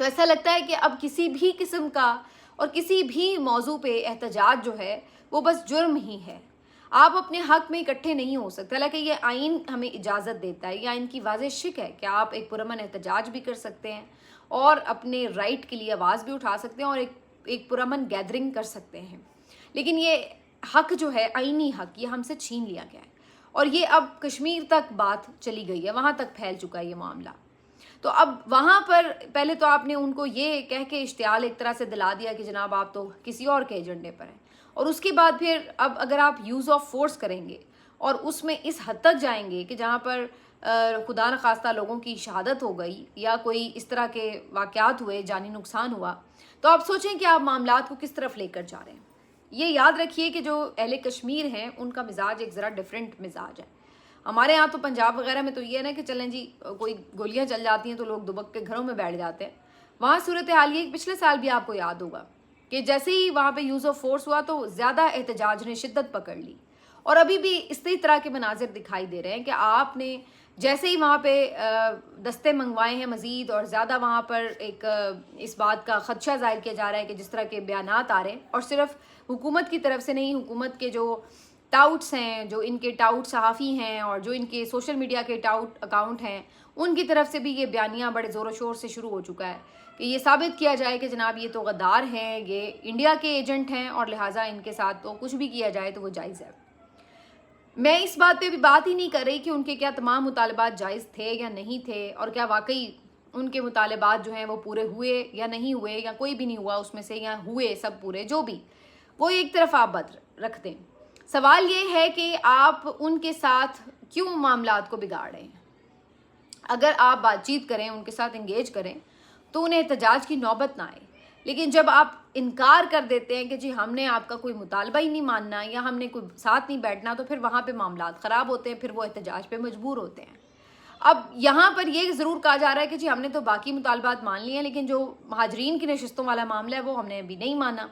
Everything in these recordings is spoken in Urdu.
تو ایسا لگتا ہے کہ اب کسی بھی قسم کا اور کسی بھی موضوع پہ احتجاج جو ہے وہ بس جرم ہی ہے. آپ اپنے حق میں اکٹھے نہیں ہو سکتے، حالانکہ یہ آئین ہمیں اجازت دیتا ہے، یہ آئین کی واضح شک ہے کہ آپ ایک پرامن احتجاج بھی کر سکتے ہیں اور اپنے رائٹ کے لیے آواز بھی اٹھا سکتے ہیں اور ایک پرامن گیدرنگ کر سکتے ہیں. لیکن یہ حق جو ہے، آئینی حق، یہ ہم سے چھین لیا گیا ہے اور یہ اب کشمیر تک بات چلی گئی ہے، وہاں تک پھیل چکا ہے یہ معاملہ. تو اب وہاں پر پہلے تو آپ نے ان کو یہ کہہ کے اشتعال ایک طرح سے دلا دیا کہ جناب آپ تو کسی اور کے ایجنڈے پر ہیں، اور اس کے بعد پھر اب اگر آپ یوز آف فورس کریں گے اور اس میں اس حد تک جائیں گے کہ جہاں پر خدا نخواستہ لوگوں کی شہادت ہو گئی یا کوئی اس طرح کے واقعات ہوئے، جانی نقصان ہوا، تو آپ سوچیں کہ آپ معاملات کو کس طرف لے کر جا رہے ہیں. یہ یاد رکھیے کہ جو اہل کشمیر ہیں ان کا مزاج ایک ذرا ڈیفرنٹ مزاج ہے. ہمارے ہاں تو پنجاب وغیرہ میں تو یہ ہے نا کہ چلیں جی کوئی گولیاں چل جاتی ہیں تو لوگ دبک کے گھروں میں بیٹھ جاتے ہیں. وہاں صورتحال یہ پچھلے سال بھی آپ کو یاد ہوگا کہ جیسے ہی وہاں پہ یوز آف فورس ہوا تو زیادہ احتجاج نے شدت پکڑ لی، اور ابھی بھی اسی طرح کے مناظر دکھائی دے رہے ہیں کہ آپ نے جیسے ہی وہاں پہ دستے منگوائے ہیں مزید، اور زیادہ وہاں پر ایک اس بات کا خدشہ ظاہر کیا جا رہا ہے کہ جس طرح کے بیانات آ رہے ہیں، اور صرف حکومت کی طرف سے نہیں، حکومت کے جو ٹاؤٹس ہیں، جو ان کے ٹاؤٹ صحافی ہیں اور جو ان کے سوشل میڈیا کے ٹاؤٹ اکاؤنٹ ہیں، ان کی طرف سے بھی یہ بیانیہ بڑے زور و شور سے شروع ہو چکا ہے کہ یہ ثابت کیا جائے کہ جناب یہ تو غدار ہیں، یہ انڈیا کے ایجنٹ ہیں اور لہٰذا ان کے ساتھ تو کچھ بھی کیا جائے تو وہ جائز ہے. میں اس بات پہ بھی بات ہی نہیں کر رہی کہ ان کے کیا تمام مطالبات جائز تھے یا نہیں تھے، اور کیا واقعی ان کے مطالبات جو ہیں وہ پورے ہوئے یا نہیں ہوئے، یا کوئی بھی نہیں ہوا اس میں سے، یا ہوئے سب پورے، جو بھی وہ ایک طرف آپ بات رکھ دیں. سوال یہ ہے کہ آپ ان کے ساتھ کیوں معاملات کو بگاڑ رہے ہیں. اگر آپ بات چیت کریں، ان کے ساتھ انگیج کریں تو انہیں احتجاج کی نوبت نہ آئے. لیکن جب آپ انکار کر دیتے ہیں کہ جی ہم نے آپ کا کوئی مطالبہ ہی نہیں ماننا یا ہم نے کوئی ساتھ نہیں بیٹھنا، تو پھر وہاں پہ معاملات خراب ہوتے ہیں، پھر وہ احتجاج پہ مجبور ہوتے ہیں. اب یہاں پر یہ ضرور کہا جا رہا ہے کہ جی ہم نے تو باقی مطالبات مان لیے ہیں، لیکن جو مہاجرین کی نشستوں والا معاملہ ہے وہ ہم نے ابھی نہیں مانا،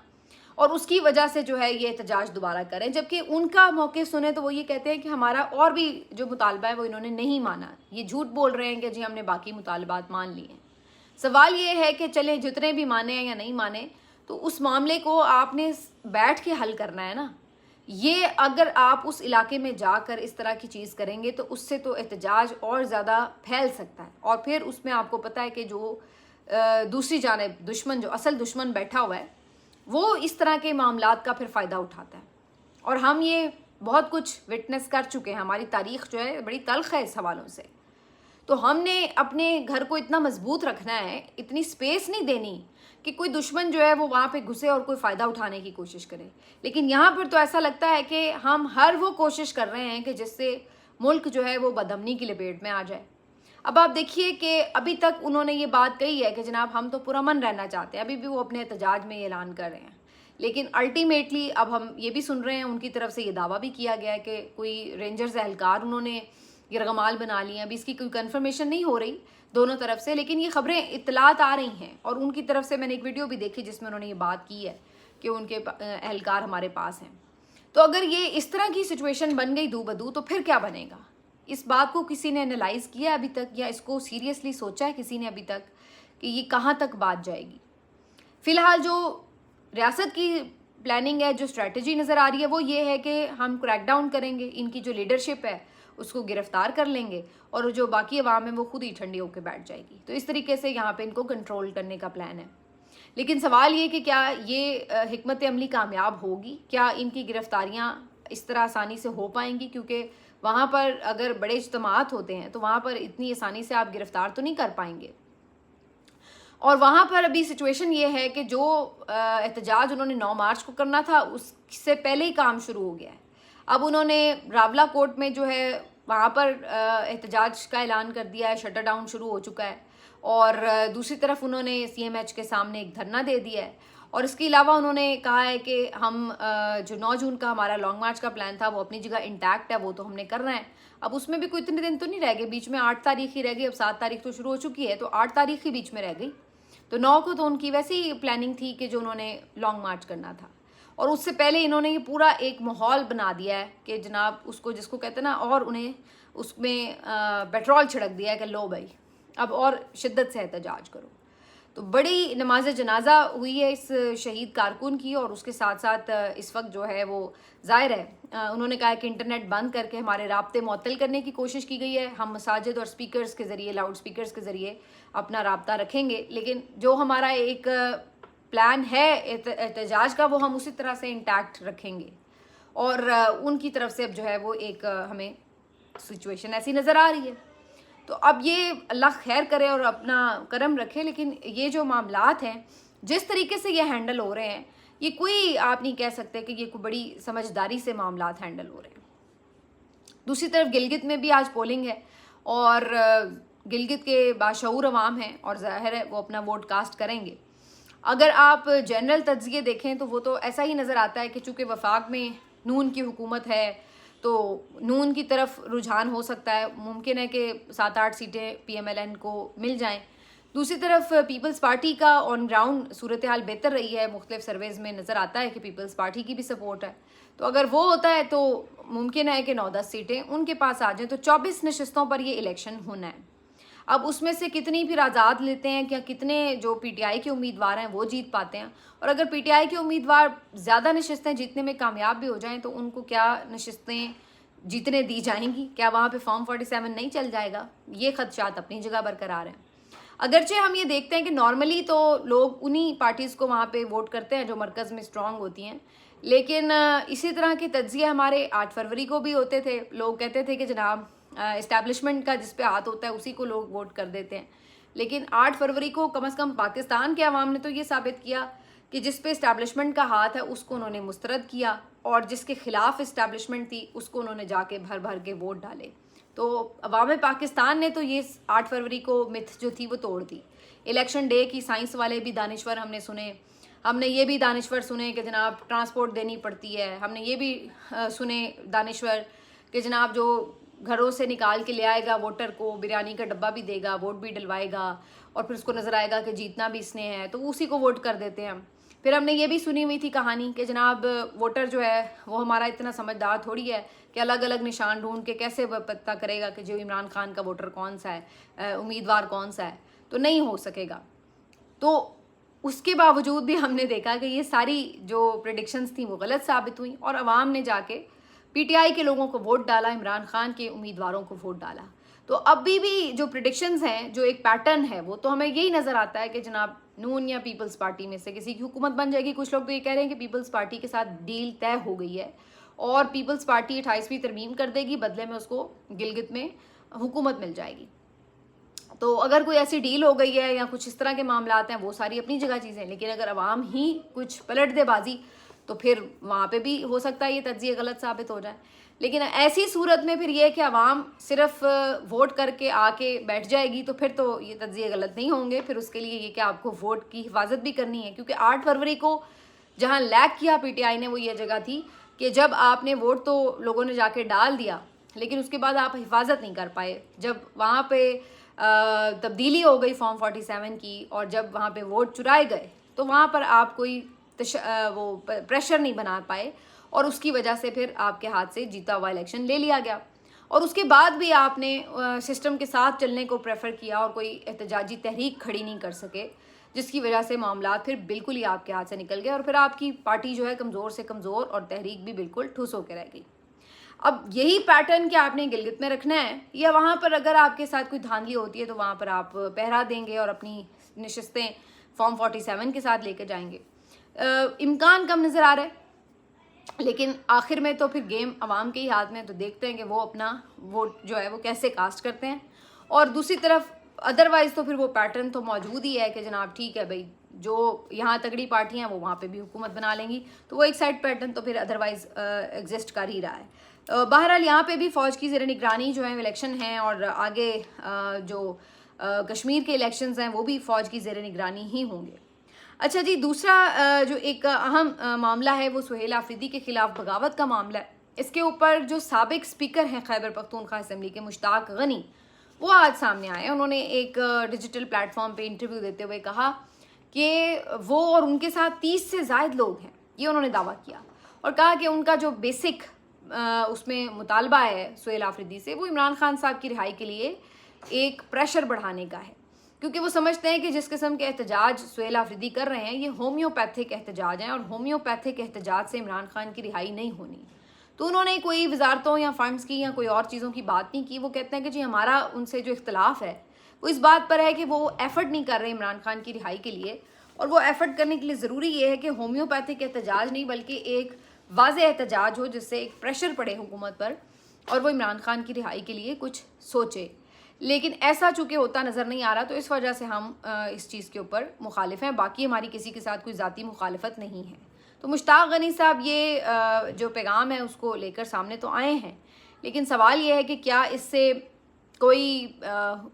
اور اس کی وجہ سے جو ہے یہ احتجاج دوبارہ کریں. جبکہ ان کا موقف سنیں تو وہ یہ کہتے ہیں کہ ہمارا اور بھی جو مطالبہ ہے وہ انہوں نے نہیں مانا. یہ جھوٹ بول رہے ہیں کہ جی ہم نے باقی مطالبات مان لیے ہیں. سوال یہ ہے کہ چلیں جتنے بھی مانے ہیں یا نہیں مانے، تو اس معاملے کو آپ نے بیٹھ کے حل کرنا ہے نا. یہ اگر آپ اس علاقے میں جا کر اس طرح کی چیز کریں گے تو اس سے تو احتجاج اور زیادہ پھیل سکتا ہے، اور پھر اس میں آپ کو پتہ ہے کہ جو دوسری جانب دشمن، جو اصل دشمن بیٹھا ہوا ہے، وہ اس طرح کے معاملات کا پھر فائدہ اٹھاتا ہے. اور ہم یہ بہت کچھ وٹنس کر چکے ہیں، ہماری تاریخ جو ہے بڑی تلخ ہے اس حوالوں سے. تو ہم نے اپنے گھر کو اتنا مضبوط رکھنا ہے، اتنی سپیس نہیں دینی کہ کوئی دشمن جو ہے وہ وہاں پہ گھسے اور کوئی فائدہ اٹھانے کی کوشش کرے. لیکن یہاں پر تو ایسا لگتا ہے کہ ہم ہر وہ کوشش کر رہے ہیں کہ جس سے ملک جو ہے وہ بدامنی کی لپیٹ میں آ جائے. اب آپ دیکھیے کہ ابھی تک انہوں نے یہ بات کہی ہے کہ جناب ہم تو پرامن رہنا چاہتے ہیں، ابھی بھی وہ اپنے احتجاج میں یہ اعلان کر رہے ہیں. لیکن الٹیمیٹلی اب ہم یہ بھی سن رہے ہیں ان کی طرف سے یہ دعویٰ بھی کیا گیا ہے کہ کوئی رینجرز اہلکار انہوں نے یرغمال بنا لی ہیں. ابھی اس کی کوئی کنفرمیشن نہیں ہو رہی دونوں طرف سے، لیکن یہ خبریں، اطلاعات آ رہی ہیں. اور ان کی طرف سے میں نے ایک ویڈیو بھی دیکھی جس میں انہوں نے یہ بات کی ہے کہ ان کے اہلکار ہمارے پاس ہیں. تو اگر یہ اس طرح کی سچویشن بن گئی دو بدو، تو پھر کیا بنے گا؟ اس بات کو کسی نے انالائز کیا ابھی تک، یا اس کو سیریسلی سوچا ہے کسی نے ابھی تک کہ یہ کہاں تک بات جائے گی؟ فی الحال جو ریاست کی پلاننگ ہے، جو اسٹریٹجی نظر آ رہی ہے، وہ یہ ہے کہ ہم کریک ڈاؤن کریں گے، ان کی جو لیڈرشپ ہے اس کو گرفتار کر لیں گے، اور جو باقی عوام ہے وہ خود ہی ٹھنڈی ہو کے بیٹھ جائے گی. تو اس طریقے سے یہاں پہ ان کو کنٹرول کرنے کا پلان ہے. لیکن سوال یہ کہ کیا یہ حکمت عملی کامیاب ہوگی؟ کیا ان کی گرفتاریاں اس طرح آسانی سے ہو پائیں گی؟ کیونکہ وہاں پر اگر بڑے اجتماعات ہوتے ہیں تو وہاں پر اتنی آسانی سے آپ گرفتار تو نہیں کر پائیں گے. اور وہاں پر ابھی سچویشن یہ ہے کہ جو احتجاج انہوں نے 9 مارچ کو کرنا تھا اس سے پہلے ہی کام شروع ہو گیا ہے. اب انہوں نے راولا کوٹ میں جو ہے وہاں پر احتجاج کا اعلان کر دیا ہے، شٹر ڈاؤن شروع ہو چکا ہے. اور دوسری طرف انہوں نے CMH کے سامنے ایک دھرنا دے دیا ہے. اور اس کے علاوہ انہوں نے کہا ہے کہ ہم جو 9 جون کا ہمارا لانگ مارچ کا پلان تھا وہ اپنی جگہ انٹیکٹ ہے، وہ تو ہم نے کرنا ہے. اب اس میں بھی کوئی اتنے دن تو نہیں رہ گئے، بیچ میں 8 تاریخ ہی رہ گئی. اب 7 تاریخ تو شروع ہو چکی ہے، تو 8 تاریخ ہی بیچ میں رہ گئی. تو 9 کو تو ان کی ویسے ہی پلاننگ تھی کہ جو انہوں نے لانگ مارچ کرنا تھا. اور اس سے پہلے انہوں نے یہ پورا ایک ماحول بنا دیا ہے کہ جناب اس کو جس کو کہتے ہیں نا، اور انہیں اس میں پیٹرول چھڑک دیا ہے کہ لو بھائی اب اور شدت سے احتجاج کرو. تو بڑی نماز جنازہ ہوئی ہے اس شہید کارکن کی، اور اس کے ساتھ ساتھ اس وقت جو ہے وہ ظاہر ہے انہوں نے کہا کہ انٹرنیٹ بند کر کے ہمارے رابطے معطل کرنے کی کوشش کی گئی ہے. ہم مساجد اور سپیکرز کے ذریعے، لاؤڈ سپیکرز کے ذریعے اپنا رابطہ رکھیں گے، لیکن جو ہمارا ایک پلان ہے احتجاج کا وہ ہم اسی طرح سے انٹیکٹ رکھیں گے. اور ان کی طرف سے اب جو ہے وہ ایک ہمیں سچویشن ایسی نظر آ رہی ہے. تو اب یہ اللہ خیر کرے اور اپنا کرم رکھے، لیکن یہ جو معاملات ہیں جس طریقے سے یہ ہینڈل ہو رہے ہیں، یہ کوئی آپ نہیں کہہ سکتے کہ یہ کوئی بڑی سمجھداری سے معاملات ہینڈل ہو رہے ہیں. دوسری طرف گلگت میں بھی آج پولنگ ہے، اور گلگت کے باشعور عوام ہیں اور ظاہر ہے وہ اپنا ووٹ کاسٹ کریں گے. اگر آپ جنرل تجزیے دیکھیں تو وہ تو ایسا ہی نظر آتا ہے کہ چونکہ وفاق میں نون کی حکومت ہے تو نون کی طرف رجحان ہو سکتا ہے، ممکن ہے کہ 7-8 سیٹیں پی ایم ایل این کو مل جائیں. دوسری طرف پیپلز پارٹی کا آن گراؤنڈ صورتحال بہتر رہی ہے، مختلف سرویز میں نظر آتا ہے کہ پیپلز پارٹی کی بھی سپورٹ ہے. تو اگر وہ ہوتا ہے تو ممکن ہے کہ 9-10 سیٹیں ان کے پاس آ جائیں، تو 24 نشستوں پر یہ الیکشن ہونا ہے. اب اس میں سے کتنی پھر آزاد لیتے ہیں، کیا کتنے جو پی ٹی آئی کے امیدوار ہیں وہ جیت پاتے ہیں، اور اگر پی ٹی آئی کے امیدوار زیادہ نشستیں جیتنے میں کامیاب بھی ہو جائیں تو ان کو کیا نشستیں جیتنے دی جائیں گی، کیا وہاں پہ فارم 47 نہیں چل جائے گا. یہ خدشات اپنی جگہ برقرار ہیں. اگرچہ ہم یہ دیکھتے ہیں کہ نارملی تو لوگ انہی پارٹیز کو وہاں پہ ووٹ کرتے ہیں جو مرکز میں اسٹرانگ ہوتی ہیں، لیکن اسی طرح کے تجزیے ہمارے 8 فروری کو بھی ہوتے تھے. لوگ کہتے تھے کہ جناب اسٹیبلشمنٹ کا جس پہ ہاتھ ہوتا ہے اسی کو لوگ ووٹ کر دیتے ہیں، لیکن 8 فروری کو کم از کم پاکستان کے عوام نے تو یہ ثابت کیا کہ جس پہ اسٹیبلشمنٹ کا ہاتھ ہے اس کو انہوں نے مسترد کیا، اور جس کے خلاف اسٹیبلشمنٹ تھی اس کو انہوں نے جا کے بھر بھر کے ووٹ ڈالے. تو عوام پاکستان نے تو یہ 8 فروری کو متھ جو تھی وہ توڑ دی. الیکشن ڈے کی سائنس والے بھی دانشور ہم نے سنے، ہم نے یہ بھی دانشور سنے کہ جناب ٹرانسپورٹ دینی پڑتی ہے، ہم نے یہ بھی سنے دانشور کہ جناب جو گھروں سے نکال کے لے آئے گا ووٹر کو، بریانی کا ڈبہ بھی دے گا، ووٹ بھی ڈلوائے گا، اور پھر اس کو نظر آئے گا کہ جیتنا بھی اس نے ہے تو اسی کو ووٹ کر دیتے ہیں. پھر ہم نے یہ بھی سنی ہوئی تھی کہانی کہ جناب ووٹر جو ہے وہ ہمارا اتنا سمجھدار تھوڑی ہے کہ الگ الگ نشان ڈھونڈ کے کیسے وہ پتہ کرے گا کہ جو عمران خان کا ووٹر کون سا ہے، امیدوار کون سا ہے. تو نہیں ہو سکے گا. تو اس کے باوجود بھی ہم نے دیکھا کہ یہ ساری جو پریڈکشنز تھیں وہ غلط ثابت ہوئیں، اور عوام نے جا کے پی ٹی آئی کے لوگوں کو ووٹ ڈالا، عمران خان کے امیدواروں کو ووٹ ڈالا. تو ابھی بھی جو پریڈکشنز ہیں، جو ایک پیٹرن ہے، وہ تو ہمیں یہی نظر آتا ہے کہ جناب نون یا پیپلز پارٹی میں سے کسی کی حکومت بن جائے گی. کچھ لوگ تو یہ کہہ رہے ہیں کہ پیپلز پارٹی کے ساتھ ڈیل طے ہو گئی ہے اور پیپلز پارٹی 28ویں ترمیم کر دے گی، بدلے میں اس کو گلگت میں حکومت مل جائے گی. تو اگر کوئی ایسی ڈیل ہو گئی ہے یا کچھ اس طرح کے معاملات ہیں وہ ساری اپنی جگہ چیزیں، لیکن اگر عوام ہی کچھ پلٹ دے بازی تو پھر وہاں پہ بھی ہو سکتا ہے یہ تجزیے غلط ثابت ہو جائے. لیکن ایسی صورت میں پھر یہ کہ عوام صرف ووٹ کر کے آ کے بیٹھ جائے گی تو پھر تو یہ تجزیے غلط نہیں ہوں گے. پھر اس کے لیے یہ کہ آپ کو ووٹ کی حفاظت بھی کرنی ہے، کیونکہ 8 فروری کو جہاں لیک کیا پی ٹی آئی نے وہ یہ جگہ تھی کہ جب آپ نے ووٹ تو لوگوں نے جا کے ڈال دیا لیکن اس کے بعد آپ حفاظت نہیں کر پائے. جب وہاں پہ تبدیلی ہو گئی فارم 47 کی اور جب وہاں پہ ووٹ چرائے گئے تو وہاں پر آپ کوئی وہ پریشر نہیں بنا پائے، اور اس کی وجہ سے پھر آپ کے ہاتھ سے جیتا ہوا الیکشن لے لیا گیا. اور اس کے بعد بھی آپ نے سسٹم کے ساتھ چلنے کو پریفر کیا اور کوئی احتجاجی تحریک کھڑی نہیں کر سکے، جس کی وجہ سے معاملات پھر بالکل ہی آپ کے ہاتھ سے نکل گئے، اور پھر آپ کی پارٹی جو ہے کمزور سے کمزور اور تحریک بھی بالکل ٹھوس ہو کے رہ گئی. اب یہی پیٹرن کیا آپ نے گلگت میں رکھنا ہے، یا وہاں پر اگر آپ کے ساتھ کوئی دھاندلی ہوتی ہے تو وہاں پر آپ پہرا دیں گے اور اپنی نشستیں فارم 47 کے ساتھ لے کے جائیں گے؟ امکان کم نظر آ رہا ہے، لیکن آخر میں تو پھر گیم عوام کے ہی ہاتھ میں، تو دیکھتے ہیں کہ وہ اپنا ووٹ جو ہے وہ کیسے کاسٹ کرتے ہیں. اور دوسری طرف ادروائز تو پھر وہ پیٹرن تو موجود ہی ہے کہ جناب ٹھیک ہے بھائی، جو یہاں تگڑی پارٹیاں وہ وہاں پہ بھی حکومت بنا لیں گی، تو وہ ایک سائڈ پیٹرن تو پھر ادروائز ایگزسٹ کر ہی رہا ہے. بہرحال یہاں پہ بھی فوج کی زیر نگرانی جو ہے الیکشن ہیں، اور آگے جو کشمیر کے الیکشنز ہیں وہ بھی فوج کی زیر نگرانی ہی ہوں گے. اچھا جی، دوسرا جو ایک اہم معاملہ ہے وہ سہیل آفریدی کے خلاف بغاوت کا معاملہ ہے. اس کے اوپر جو سابق اسپیکر ہیں خیبر پختونخوا اسمبلی کے مشتاق غنی، وہ آج سامنے آئے. انہوں نے ایک ڈیجیٹل پلیٹ فارم پہ انٹرویو دیتے ہوئے کہا کہ وہ اور ان کے ساتھ 30 سے زائد لوگ ہیں، یہ انہوں نے دعویٰ کیا، اور کہا کہ ان کا جو بیسک اس میں مطالبہ ہے سہیل آفریدی سے، وہ عمران خان صاحب کی رہائی کے لیے ایک پریشر بڑھانے کا ہے. کیونکہ وہ سمجھتے ہیں کہ جس قسم کے احتجاج سہیل آفریدی کر رہے ہیں یہ ہومیوپیتھک احتجاج ہیں اور ہومیوپیتھک احتجاج سے عمران خان کی رہائی نہیں ہونی. تو انہوں نے کوئی وزارتوں یا فنڈز کی یا کوئی اور چیزوں کی بات نہیں کی. وہ کہتے ہیں کہ جی ہمارا ان سے جو اختلاف ہے وہ اس بات پر ہے کہ وہ ایفرٹ نہیں کر رہے عمران خان کی رہائی کے لیے, اور وہ ایفرٹ کرنے کے لیے ضروری یہ ہے کہ ہومیوپیتھک احتجاج نہیں بلکہ ایک واضح احتجاج ہو جس سے ایک پریشر پڑے حکومت پر اور وہ عمران خان کی رہائی کے لیے کچھ سوچے. لیکن ایسا چونکہ ہوتا نظر نہیں آ رہا تو اس وجہ سے ہم اس چیز کے اوپر مخالف ہیں. باقی ہماری کسی کے ساتھ کوئی ذاتی مخالفت نہیں ہے. تو مشتاق غنی صاحب یہ جو پیغام ہے اس کو لے کر سامنے تو آئے ہیں, لیکن سوال یہ ہے کہ کیا اس سے کوئی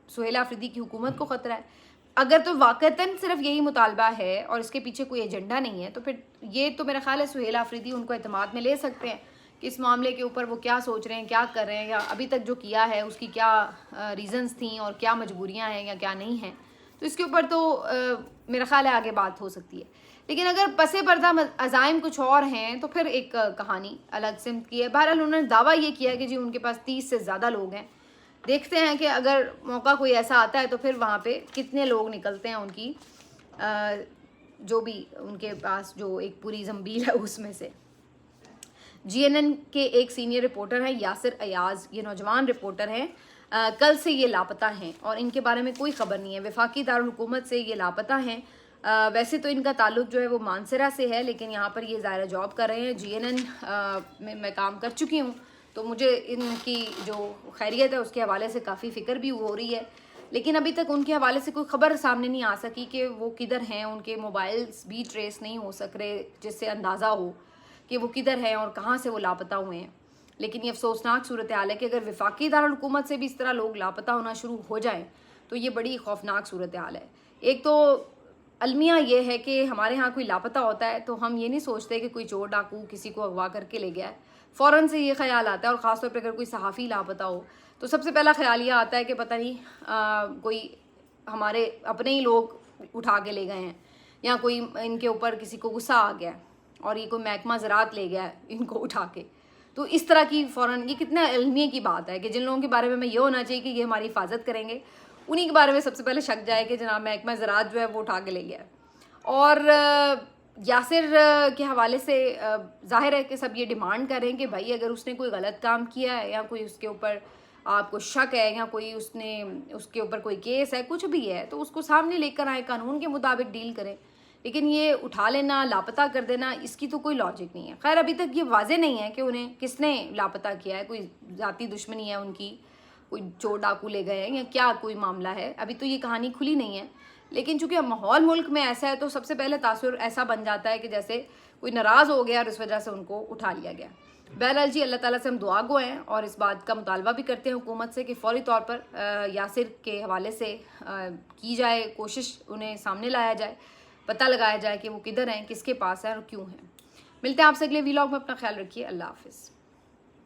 سہیل آفریدی کی حکومت کو خطرہ ہے؟ اگر تو واقعتاً صرف یہی مطالبہ ہے اور اس کے پیچھے کوئی ایجنڈا نہیں ہے تو پھر یہ تو میرا خیال ہے سہیل آفریدی ان کو اعتماد میں لے سکتے ہیں کہ اس معاملے کے اوپر وہ کیا سوچ رہے ہیں, کیا کر رہے ہیں, یا ابھی تک جو کیا ہے اس کی کیا ریزنز تھیں اور کیا مجبوریاں ہیں یا کیا نہیں ہیں. تو اس کے اوپر تو میرا خیال ہے آگے بات ہو سکتی ہے. لیکن اگر پس پردہ عزائم کچھ اور ہیں تو پھر ایک کہانی الگ سمت کی ہے. بہرحال انہوں نے دعویٰ یہ کیا ہے کہ جی ان کے پاس 30 سے زیادہ لوگ ہیں. دیکھتے ہیں کہ اگر موقع کوئی ایسا آتا ہے تو پھر وہاں پہ کتنے لوگ نکلتے ہیں ان کی جو بھی ان کے پاس جو ایک پوری زنبیل ہے اس میں سے. GNN کے ایک سینئر رپورٹر ہیں یاسر ایاز, یہ نوجوان رپورٹر ہیں, کل سے یہ لاپتہ ہیں اور ان کے بارے میں کوئی خبر نہیں ہے. وفاقی دارالحکومت سے یہ لاپتہ ہیں. ویسے تو ان کا تعلق جو ہے وہ مانسرا سے ہے, لیکن یہاں پر یہ ظاہر جاب کر رہے ہیں. GNN میں کام کر چکی ہوں تو مجھے ان کی جو خیریت ہے اس کے حوالے سے کافی فکر بھی ہو رہی ہے, لیکن ابھی تک ان کے حوالے سے کوئی خبر سامنے نہیں آ سکی کہ وہ کدھر ہیں. ان کے موبائلز بھی ٹریس نہیں ہو سک رہے جس سے اندازہ ہو کہ وہ کدھر ہیں اور کہاں سے وہ لاپتہ ہوئے ہیں. لیکن یہ افسوسناک صورتحال ہے کہ اگر وفاقی دارالحکومت سے بھی اس طرح لوگ لاپتہ ہونا شروع ہو جائیں تو یہ بڑی خوفناک صورتحال ہے. ایک تو المیہ یہ ہے کہ ہمارے ہاں کوئی لاپتہ ہوتا ہے تو ہم یہ نہیں سوچتے کہ کوئی چور ڈاکو کسی کو اغوا کر کے لے گیا ہے, فوراً سے یہ خیال آتا ہے. اور خاص طور پہ اگر کوئی صحافی لاپتہ ہو تو سب سے پہلا خیال یہ آتا ہے کہ پتہ نہیں کوئی ہمارے اپنے ہی لوگ اٹھا کے لے گئے ہیں, یا کوئی ان کے اوپر کسی کو غصہ آ گیا اور یہ کوئی محکمہ زراعت لے گیا ہے ان کو اٹھا کے. تو اس طرح کی فوراً یہ کتنا المیہ کی بات ہے کہ جن لوگوں کے بارے میں یہ ہونا چاہیے کہ یہ ہماری حفاظت کریں گے, انہی کے بارے میں سب سے پہلے شک جائے کہ جناب محکمہ زراعت جو ہے وہ اٹھا کے لے گیا ہے. اور یاسر کے حوالے سے ظاہر ہے کہ سب یہ ڈیمانڈ کر رہے ہیں کہ بھائی اگر اس نے کوئی غلط کام کیا ہے یا کوئی اس کے اوپر آپ کو شک ہے یا کوئی اس کے اوپر کوئی کیس ہے, کچھ بھی ہے, تو اس کو سامنے لے کر آئے, قانون کے مطابق ڈیل کریں. لیکن یہ اٹھا لینا, لاپتہ کر دینا, اس کی تو کوئی لاجک نہیں ہے. خیر ابھی تک یہ واضح نہیں ہے کہ انہیں کس نے لاپتہ کیا ہے, کوئی ذاتی دشمنی ہے ان کی, کوئی چور ڈاکو لے گئے ہیں یا کیا کوئی معاملہ ہے. ابھی تو یہ کہانی کھلی نہیں ہے. لیکن چونکہ ماحول ملک میں ایسا ہے تو سب سے پہلے تاثر ایسا بن جاتا ہے کہ جیسے کوئی ناراض ہو گیا اور اس وجہ سے ان کو اٹھا لیا گیا. بہرحال جی اللہ تعالیٰ سے ہم دعا گو ہیں اور اس بات کا مطالبہ بھی کرتے ہیں حکومت سے کہ فوری طور پر یاسر کے حوالے سے کی جائے کوشش, انہیں سامنے لایا جائے, پتہ لگایا جائے کہ وہ کدھر ہیں, کس کے پاس ہیں اور کیوں ہیں. ملتے ہیں آپ سے اگلے ویلاگ میں. اپنا خیال رکھیے. اللہ حافظ.